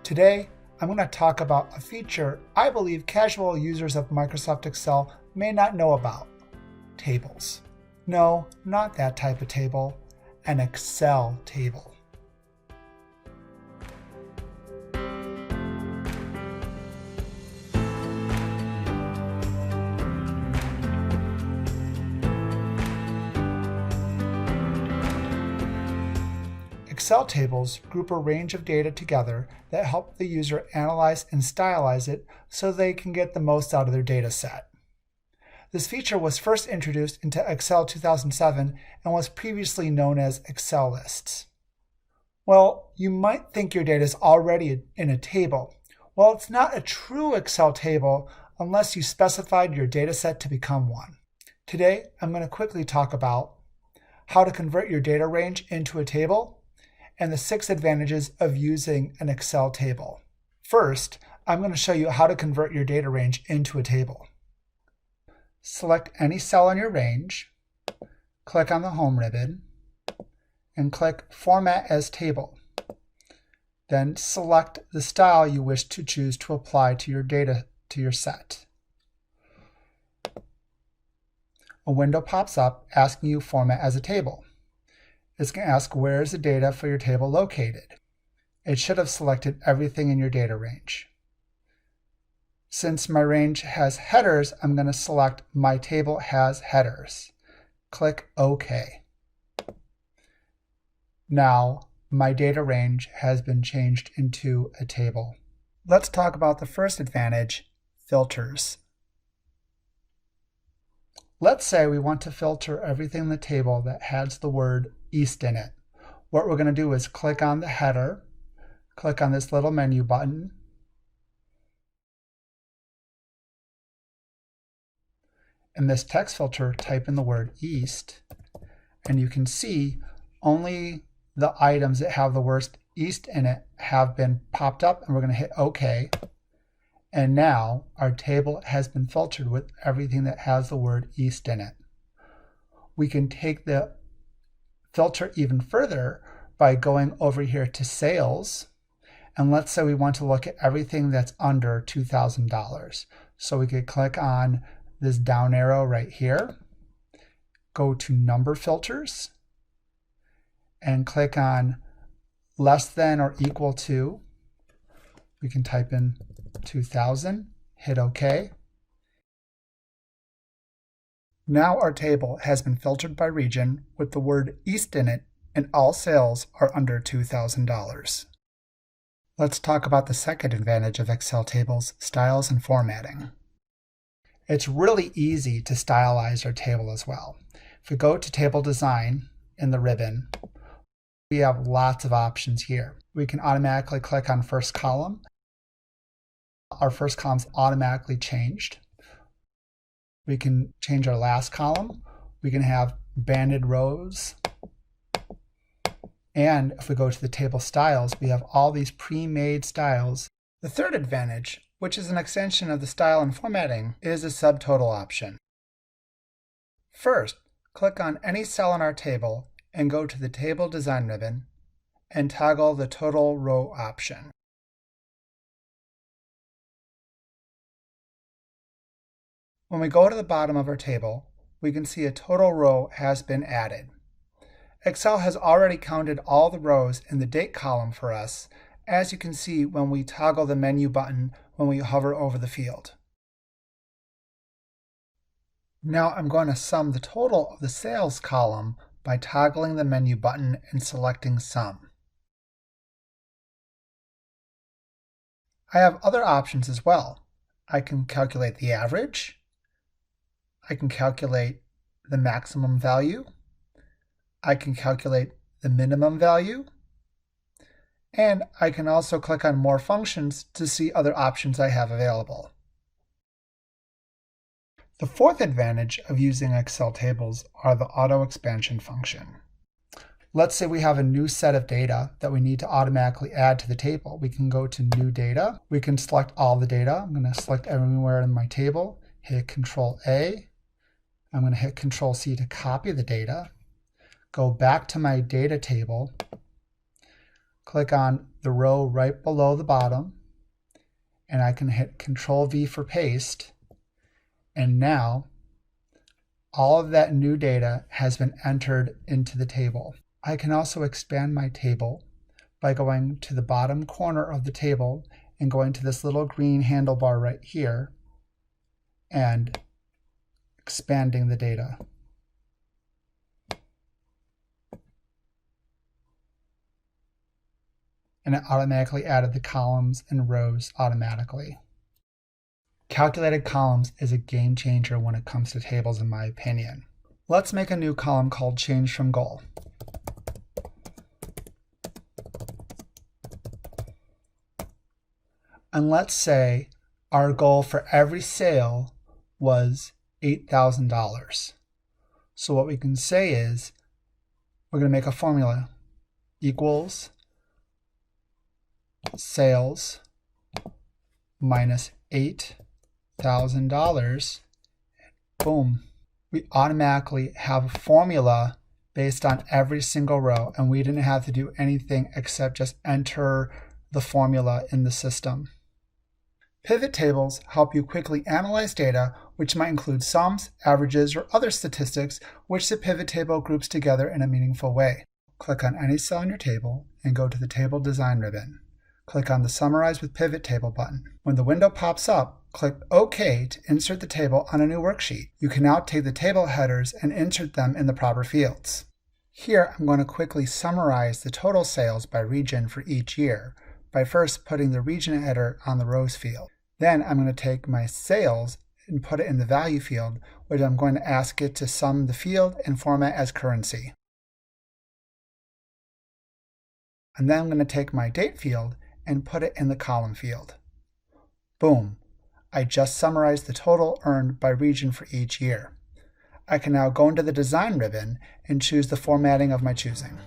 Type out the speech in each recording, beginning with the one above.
Today, I'm going to talk about a feature I believe casual users of Microsoft Excel may not know about: tables. No, not that type of table, an Excel table. Excel tables group a range of data together that help the user analyze and stylize it so they can get the most out of their data set. This feature was first introduced into Excel 2007 and was previously known as Excel lists. Well, you might think your data is already in a table. Well, it's not a true Excel table unless you specified your data set to become one. Today, I'm going to quickly talk about how to convert your data range into a table and the 6 advantages of using an Excel table. First, I'm going to show you how to convert your data range into a table. Select any cell on your range, click on the Home ribbon, and click Format as Table. Then select the style you wish to choose to apply to your data to your set. A window pops up asking you Format as a Table. It's going to ask where is the data for your table located. It should have selected everything in your data range. Since my range has headers, I'm going to select My Table Has Headers. Click OK. Now, my data range has been changed into a table. Let's talk about the first advantage, filters. Let's say we want to filter everything in the table that has the word East in it. What we're going to do is click on the header, click on this little menu button, in this text filter, type in the word East, and you can see only the items that have the word East in it have been popped up, and we're going to hit OK. And now our table has been filtered with everything that has the word East in it. We can take the filter even further by going over here to Sales, and let's say we want to look at everything that's under $2,000. So we could click on this down arrow right here, go to Number Filters, and click on less than or equal to. We can type in 2,000, hit OK. Now our table has been filtered by region with the word East in it, and all sales are under $2,000. Let's talk about the second advantage of Excel tables, styles and formatting. It's really easy to stylize our table as well. If we go to Table Design in the ribbon, we have lots of options here. We can automatically click on First Column. Our first column is automatically changed. We can change our last column. We can have banded rows. And if we go to the table styles, we have all these pre-made styles. The third advantage, which is an extension of the style and formatting, is the subtotal option. First, click on any cell in our table and go to the Table Design ribbon and toggle the Total Row option. When we go to the bottom of our table, we can see a total row has been added. Excel has already counted all the rows in the date column for us, as you can see when we toggle the menu button when we hover over the field. Now I'm going to sum the total of the sales column by toggling the menu button and selecting Sum. I have other options as well. I can calculate the average. I can calculate the maximum value. I can calculate the minimum value. And I can also click on More Functions to see other options I have available. The fourth advantage of using Excel tables are the auto expansion function. Let's say we have a new set of data that we need to automatically add to the table. We can go to New Data. We can select all the data. I'm going to select everywhere in my table, hit Control A. I'm going to hit Control C to copy the data. Go back to my data table. Click on the row right below the bottom, and I can hit Control V for paste, and now all of that new data has been entered into the table. I can also expand my table by going to the bottom corner of the table and going to this little green handlebar right here and expanding the data. And it automatically added the columns and rows automatically. Calculated columns is a game changer when it comes to tables, in my opinion. Let's make a new column called Change from Goal. And let's say our goal for every sale was $8,000. So what we can say is we're going to make a formula equals sales minus $8,000. Boom. We automatically have a formula based on every single row, and we didn't have to do anything except just enter the formula in the system. Pivot tables help you quickly analyze data, which might include sums, averages, or other statistics, which the pivot table groups together in a meaningful way. Click on any cell in your table and go to the Table Design ribbon. Click on the Summarize with Pivot Table button. When the window pops up, click OK to insert the table on a new worksheet. You can now take the table headers and insert them in the proper fields. Here, I'm going to quickly summarize the total sales by region for each year by first putting the region header on the rows field. Then I'm going to take my sales and put it in the value field, which I'm going to ask it to sum the field and format as currency. And then I'm going to take my date field and put it in the column field. Boom! I just summarized the total earned by region for each year. I can now go into the Design ribbon and choose the formatting of my choosing.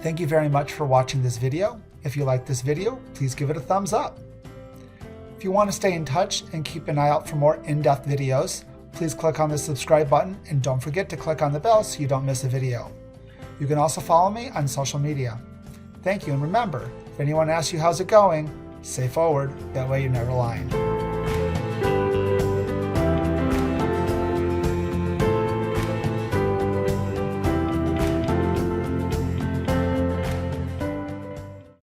Thank you very much for watching this video. If you like this video, please give it a thumbs up. If you want to stay in touch and keep an eye out for more in-depth videos, please click on the subscribe button and don't forget to click on the bell so you don't miss a video. You can also follow me on social media. Thank you, and remember, if anyone asks you how's it going, say forward, that way you're never lying.